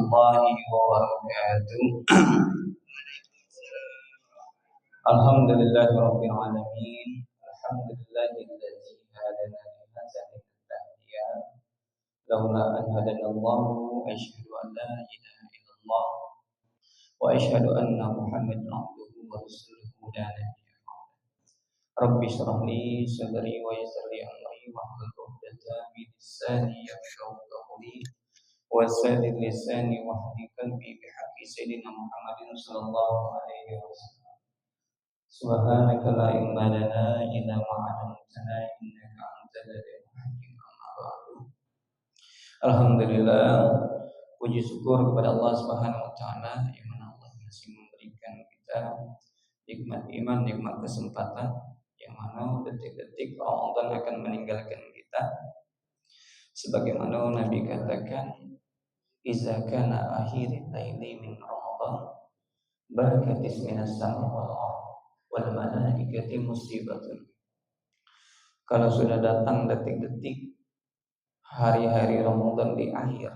warahmatullahi wabarakatuh. Alhamdulillahi rabbil alamin. Alhamdulillahilladzi hadana li hadza lihtadiya. Laula an hadanallahu asyhadu an la ilaha illallah wa asyhadu anna Muhammadan abduhu wa rasuluhu la nabiyya ba'da. Rabbi shrah li sadri wa yassir li amri wahlul 'uqdatam min lisani yafqahu qawli. Wasadid lisani wahdi qalbi bihaqqi sayyidina Muhammadin sallallahu alaihi wasallam. Subhanaka la ilma lana illa ma 'allamtana innaka antal alimul hakim. Amma ba'du. Alhamdulillah, puji syukur kepada Allah Subhanahu wa taala yang mana Allah masih memberikan kita nikmat iman, nikmat kesempatan yang mana detik-detik Ramadan akan meninggalkan kita. Sebagaimana Nabi katakan, Iza kana akhiril laili min Ramadan barakatis minas sama wal ardh wal malaikati musibatun. Kalau sudah datang detik-detik hari-hari Ramadan di akhir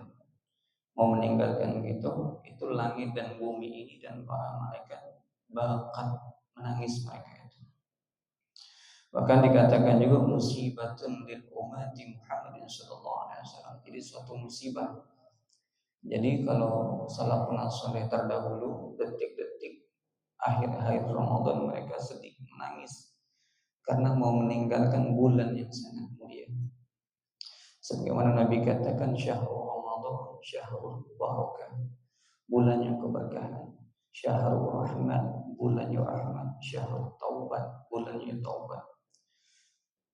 mau meninggalkan gitu, itu langit dan bumi ini dan para malaikat bakal menangis mereka itu. Bahkan dikatakan juga musibatun lil ummati Muhammadin sallallahu alaihi wasallam. Jadi suatu musibah. Jadi kalau salafun as-saleh terdahulu detik-detik akhir-akhir Ramadan mereka sedih menangis karena mau meninggalkan bulan yang sangat mulia. Sebagaimana Nabi katakan syahrul Ramadan syahrul barakah, bulan yang keberkahan. Syahrul rahmat, bulan yang rahmat. Syahrul taubat, bulan yang taubat.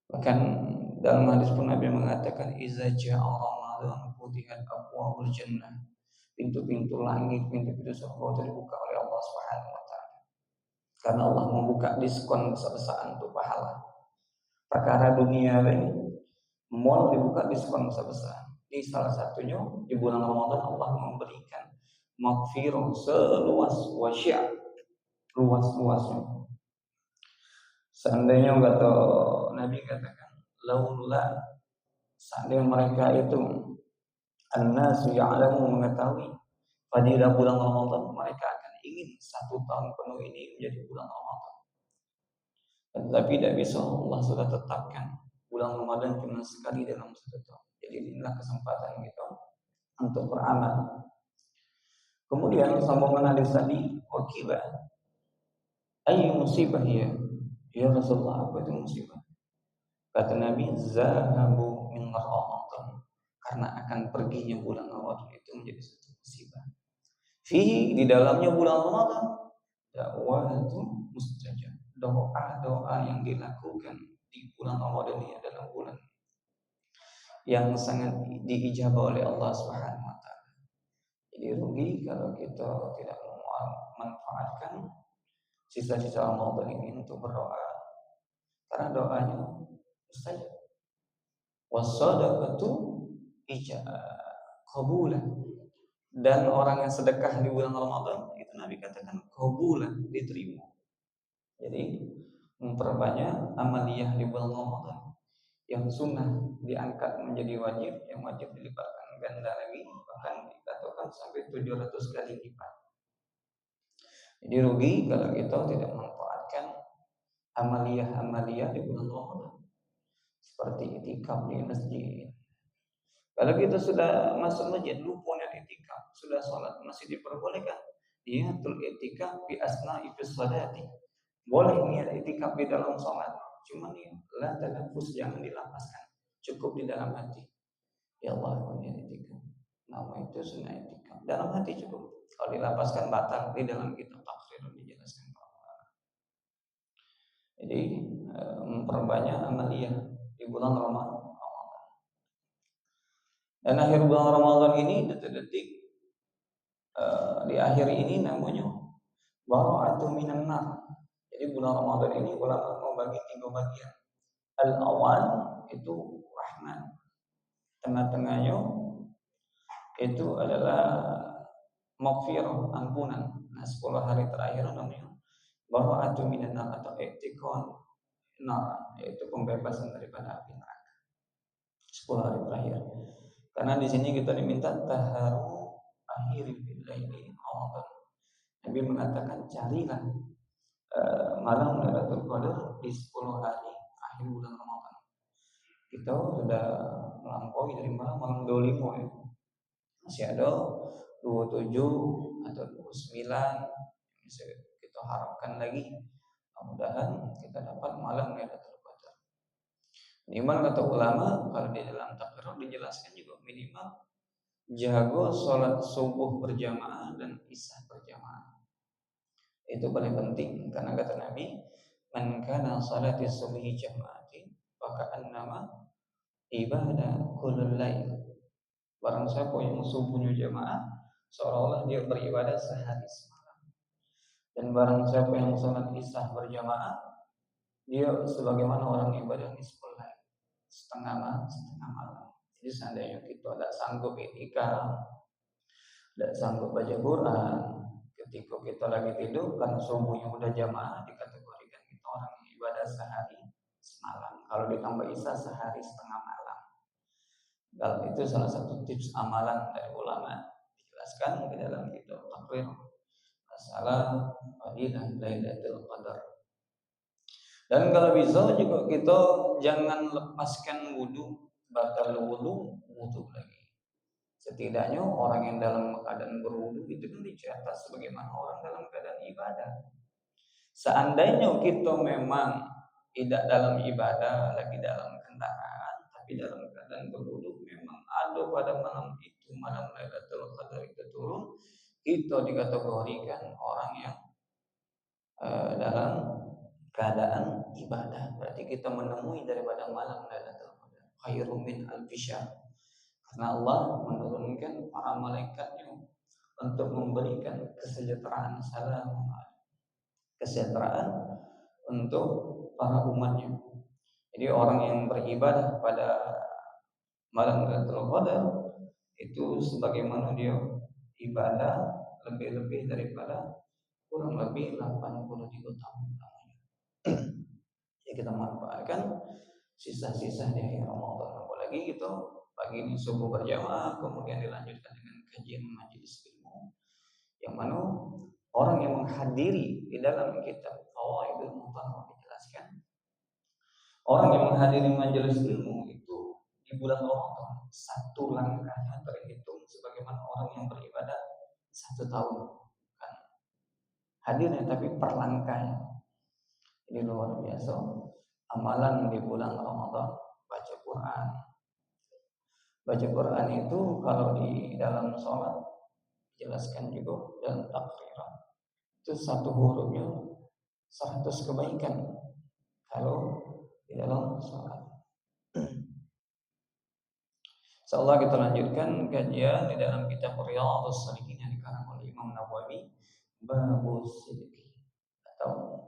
Bahkan dalam hadis pun Nabi mengatakan iza ja'a Ramadan futihat abwaabul jannah. Pintu-pintu langit, pintu-pintu surga terbuka oleh Allah Subhanahu wa taala. Karena Allah membuka diskon besar-besaran untuk pahala. Perkara dunia ini mall dibuka diskon besar-besaran. Di salah satunya di bulan Ramadan Allah memberikan maghfirah seluas wasya', luas-luasnya. Seandainya kata Nabi katakan laula, seandainya mereka itu an-nasu ya'lamu mengetahui fadilah bulan Ramadan, mereka akan ingin 1 tahun penuh ini menjadi bulan Ramadan. Tetapi tidak bisa, Allah sudah tetapkan bulan Ramadan cuma sekali dalam 1 tahun. Jadi inilah kesempatan kita untuk beramal. Kemudian sambungan hadis tadi, wakiba ayy musibah ya Rasulullah, apa itu musibah? Kata Nabi, zahabu min Ramadan, karena akan perginya bulan Ramadan itu menjadi satu musibah. Fihi, di dalamnya bulan Ramadan, dakwatu mustajab, doa-doa yang dilakukan di bulan Ramadan ini adalah bulan yang sangat diijabah oleh Allah Subhanahu wa taala. Jadi rugi kalau kita tidak memanfaatkan sisa-sisa Ramadan ini untuk berdoa, karena doanya mustajab. Was-shadaqatu qabulan, dan orang yang sedekah di bulan Ramadan itu Nabi katakan qabulan, diterima. Jadi memperbanyak amaliyah di bulan Ramadan. Yang sunnah diangkat menjadi wajib, yang wajib dilipatkan ganda lagi, bahkan dikatakan sampai 700 kali lipat. Jadi rugi kalau kita tidak memanfaatkan amaliyah-amaliyah di bulan Ramadan, seperti itikaf di masjid. Kalau kita sudah masuk masjid lupa niat itikaf, sudah sholat masih diperbolehkan niatul itikaf bi asna'i fi sholati. Boleh niat itikaf di dalam sholat, cuma niat la tanaffus, jangan dilapaskan, cukup di dalam hati. Ya Allah, niat itikaf. Nama itu sunnah itikaf. Dalam hati cukup. Kalau dilapaskan batal, di dalam kitab takhrir dijelaskan. Jadi memperbanyak amaliyah di bulan Ramadan. Dan akhir bulan Ramadan ini detik-detik di akhir ini namanya bara'atu minan nar. Jadi bulan Ramadan ini ulama membagi 3 bagian. Al-awal itu rahmat, tengah-tengahnya itu adalah maghfirah, ampunan. Nah 10 hari terakhir namanya bara'atu minan nar atau i'tiqan nar, yaitu pembebasan daripada api neraka. 10 hari terakhir. Karena di sini kita diminta taharu akhir Nabi mengatakan carilah malam Lailatul Qadar di 10 hari akhir bulan Ramadan. Kita sudah melampaui dari malam 25 ya. Masih ada 27 atau 29 bisa kita harapkan lagi. Mudah-mudahan kita dapat malam Lailatul Qadar. Minimal kata ulama kalau di dalam takror dijelaskan juga minimal jago sholat subuh berjamaah dan isya berjamaah. Itu paling penting karena kata Nabi, man kana salati subhi jama'atin faka'annama ibadah kullul lail. Barang siapa yang subuhnya jamaah seolah-olah dia beribadah sehari semalam. Dan barang siapa yang sholat isya berjamaah dia sebagaimana orang ibadah nisful lail, setengah malam. Jadi seandainya kita tidak sanggup itikaf, tidak sanggup baca Quran, ketika kita lagi tidur karena subuhnya udah jamaah dikategorikan kita orang yang ibadah sehari semalam. Kalau ditambah isya sehari setengah malam. Kalau itu salah satu tips amalan dari ulama dijelaskan di dalam kitab Taqrir masalah fadilah Lailatul Qadar. Dan kalau bisa juga kita jangan lepaskan wudu, batal wudu lagi. Setidaknya orang yang dalam keadaan berwudu itu kan dicatat sebagaimana orang dalam keadaan ibadah. Seandainya kita memang tidak dalam ibadah, lagi dalam kendaraan, tapi dalam keadaan berwudu, memang ada pada malam itu, malam Lailatul Qadar itu turun, kita dikategorikan orang yang dalam keadaan ibadah. Berarti kita menemui daripada malam Lailatul Qadar khairum min alfi syahr. Karena Allah menurunkan para malaikatnya untuk memberikan kesejahteraan kesejahteraan untuk para umatnya. Jadi orang yang beribadah pada malam Lailatul Qadar itu sebagaimana dia ibadah lebih-lebih daripada kurang lebih 83 tahun. Ya kita manfaatkan sisa-sisa di akhir Ramadan. Apalagi gitu pagi ini subuh berjamaah, kemudian dilanjutkan dengan kajian majelis ilmu, yang mana orang yang menghadiri di dalam kitab Fawaidul Mutahhar dijelaskan, orang yang menghadiri majelis ilmu itu di bulan Ramadan satu langkahnya terhitung sebagaimana orang yang beribadah 1 tahun. Bukan hadirnya tapi per langkahnya. Ini luar biasa. Amalan di bulan Ramadan baca Quran. Baca Quran itu kalau di dalam sholat jelaskan juga dalam takriran itu satu hurufnya 100 kebaikan kalau di dalam sholat. Insyaallah kita lanjutkan kajian di dalam kitab Riyadhus Shalihin yang dikarang oleh Imam Nawawi, Babus Sidqi atau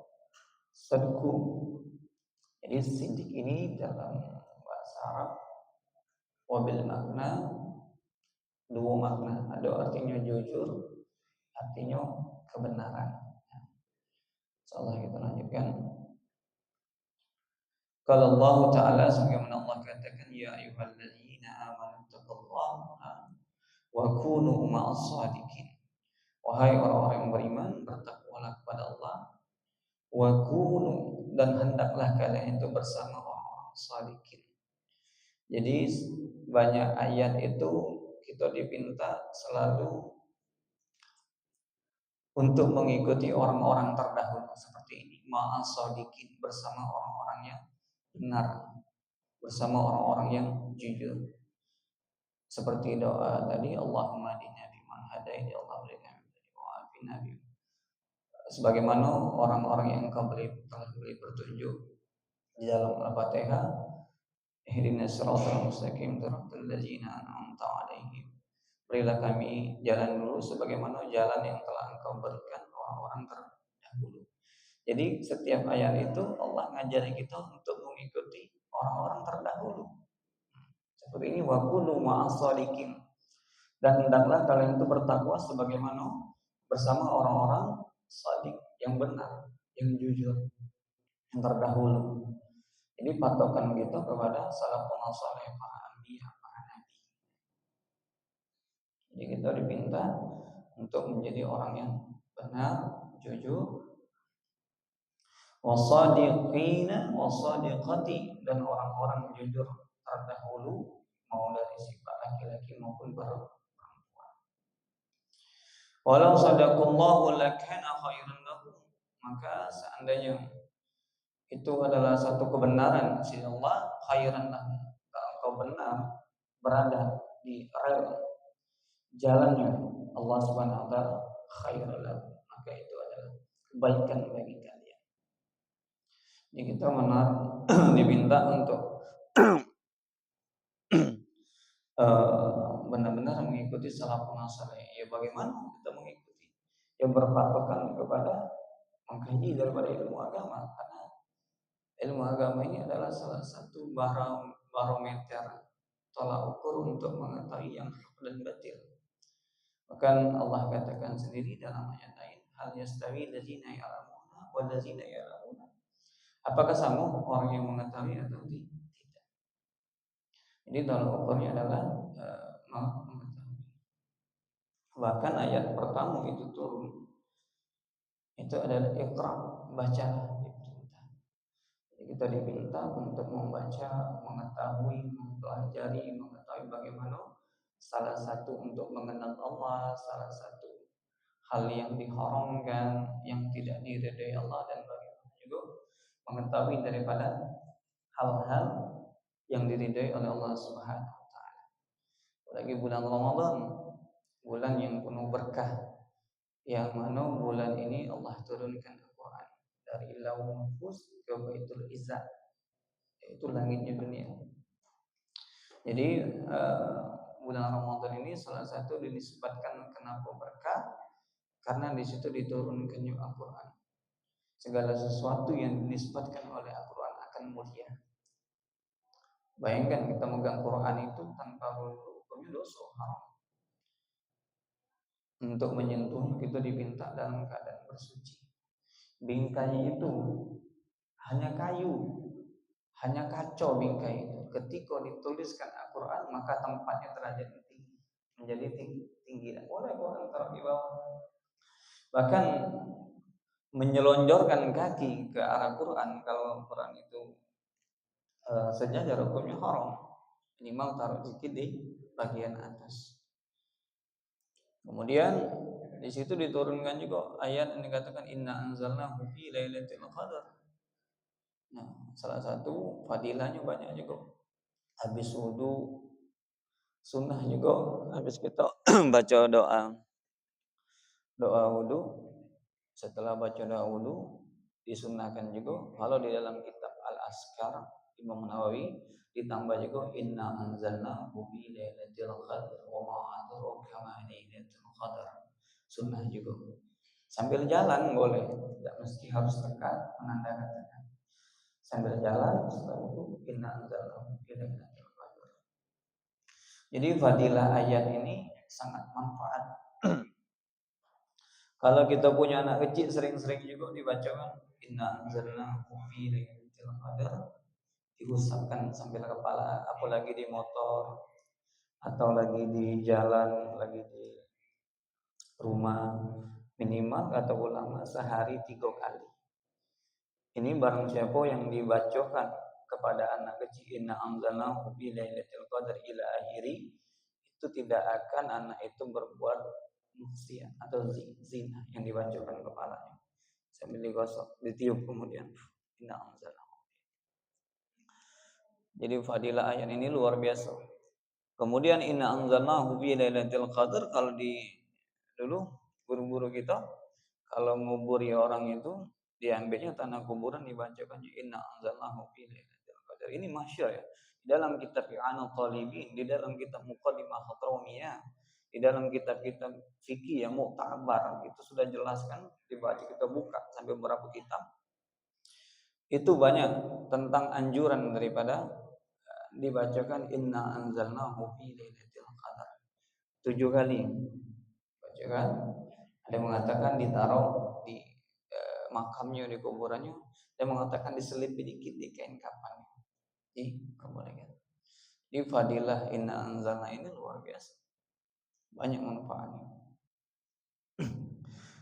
Sadku. Jadi sidik ini dalam bahasa Arab wabil makna dua makna, ada artinya jujur, artinya kebenaran. Insyaallah kita lanjutkan. Kalau Allah Ta'ala sebagaimana Allah katakan, ya ayyuhalladzina amanu taqullaha wa kunu ma'as shadiqin. Wahai orang-orang yang beriman, bertakwalah kepada Allah. Wa kunu, dan hendaklah kalian itu bersama orang-orang shadiqin. Jadi banyak ayat itu kita diminta selalu untuk mengikuti orang-orang terdahulu seperti ini, ma'as shadiqin, bersama orang-orang yang benar, bersama orang-orang yang jujur. Seperti doa tadi, Allahumma hadina biman hadaini, Allah berikan wa'afina bi. Sebagaimana orang-orang yang telah beri petunjuk di dalam Al-Fatihah, ihdinas siratal mustaqim siratal ladzina an'amta 'alaihim. Berilah kami jalan dulu sebagaimana jalan yang telah Engkau berikan orang-orang terdahulu. Jadi setiap ayat itu Allah ngajari kita untuk mengikuti orang-orang terdahulu. Seperti ini, wa kunu ma'as shadiqin, dan hendaklah kalian itu bertakwa sebagaimana bersama orang-orang shadiq, yang benar, yang jujur, yang terdahulu. Ini patokan kita kepada salafun saleh, para anbiya, para nabi. Jadi kita diminta untuk menjadi orang yang benar, jujur, wasadiqina wasadiqati, dan orang-orang jujur terdahulu mau dari sifat laki-laki maupun perempuan. Walau sadaqallahu lakana khairan lahum, maka seandainya itu adalah satu kebenaran sisi Allah, khairan lahum, kalau engkau benar berada di rel jalannya Allah Subhanahu wa taala, khairan lahum, maka itu adalah kebaikan bagi kalian. Jadi kita benar diminta untuk benar-benar mengikuti salafun saleh. Ya bagaimana kita mengikuti? Yang berpatokan kepada mengkaji daripada ilmu agama, karena ilmu agama ini adalah salah satu barometer tolak ukur untuk mengetahui yang hak dan batil. Bahkan Allah katakan sendiri dalam ayat lain, hal yastawi allazina ya'lamuna wal ladzina ya'lamuna. Apakah sama orang yang mengetahui atau tidak? Jadi tolak ukurnya adalah mengetahui. Bahkan ayat pertama itu turun, itu adalah iqra, bacalah, diperintah. Jadi kita diminta untuk membaca, mengetahui, mempelajari, mengetahui bagaimana salah satu untuk mengenal Allah, salah satu hal yang diharamkan, yang tidak diridai Allah, dan bagaimana juga mengetahui daripada hal-hal yang diridai oleh Allah Subhanahu wa taala. Apalagi bulan Ramadan, bulan yang penuh berkah, yang mana bulan ini Allah turunkan Al-Quran dari Lauhul Mahfuz ke Baitul Izzah, yaitu langitnya dunia. Jadi bulan Ramadan ini salah satu dinisbatkan kenapa berkah, karena di situ diturunkannya Al-Quran. Segala sesuatu yang dinisbatkan oleh Al-Quran akan mulia. Bayangkan kita megang Quran itu tanpa hukumnya dosa, haram. Untuk menyentuh kita diminta dalam keadaan bersuci. Bingkai itu hanya kayu, hanya kaca bingkai itu. Ketika dituliskan Al-Quran, maka tempatnya derajat tinggi, menjadi tinggi. Dan boleh Quran taruh di bawah. Bahkan menyelonjorkan kaki ke arah Quran, kalau Quran itu sejajar, hukumnya haram. Minimal taruh sedikit di bagian atas. Kemudian di situ diturunkan juga ayat yang dikatakan inna anzalnahu fi lailatul qadar. Nah, salah satu fadilahnya banyak juga. Habis wudu sunnah juga, habis kita baca doa wudu, setelah baca doa wudu disunnahkan juga kalau di dalam kitab Al-Azkar Imam Nawawi ditambah juga inna anzalnahu fi lailatul qadar wa ma adraka ma lailatul qadar. Sunnah juga. Sambil jalan boleh, tidak mesti harus tekan menandakan. Sambil jalan setelah itu inna anzalnahu fi lailatul qadar. Jadi fadilah ayat ini sangat manfaat. Kalau kita punya anak kecil, sering-sering juga dibacakan inna anzalnahu fi lailatul qadar, diusapkan sambil kepala, apalagi di motor atau lagi di jalan, lagi di rumah, minimal kata ulama sehari 3 kali. Ini barang siapa yang dibacakan kepada anak kecil inna anzalnahu fi lailatul qadar ila akhiri, itu tidak akan anak itu berbuat maksiat atau zina yang dibacakan kepalanya sambil digosok, ditiup kemudian inna anzalnahu. Jadi fadilah ayat ini luar biasa. Kemudian inna anzalnahu fi lailatul qadar, kalau di dulu guru-guru kita kalau nguburi orang itu diambilnya tanah kuburan, dibacakan inna anzalnahu fi lailatul qadar. Ini masyhur ya. Di dalam kitab I'anul Talibin, di dalam kitab Muqaddimah Khatramiyah, di dalam kitab-kitab fikih yang mu'tabar itu sudah jelaskan, dibaca, kita buka sampai berapa kitab. Itu banyak tentang anjuran daripada dibacakan inna anzalnahu fi lailatul qadar 7 kali. Bacakan. Ada yang mengatakan ditaruh di makamnya, di kuburannya. Ada yang mengatakan diselipi dikit di kain kafannya. Kemudian di fadilah inna anzalna ini luar biasa. Banyak manfaatnya.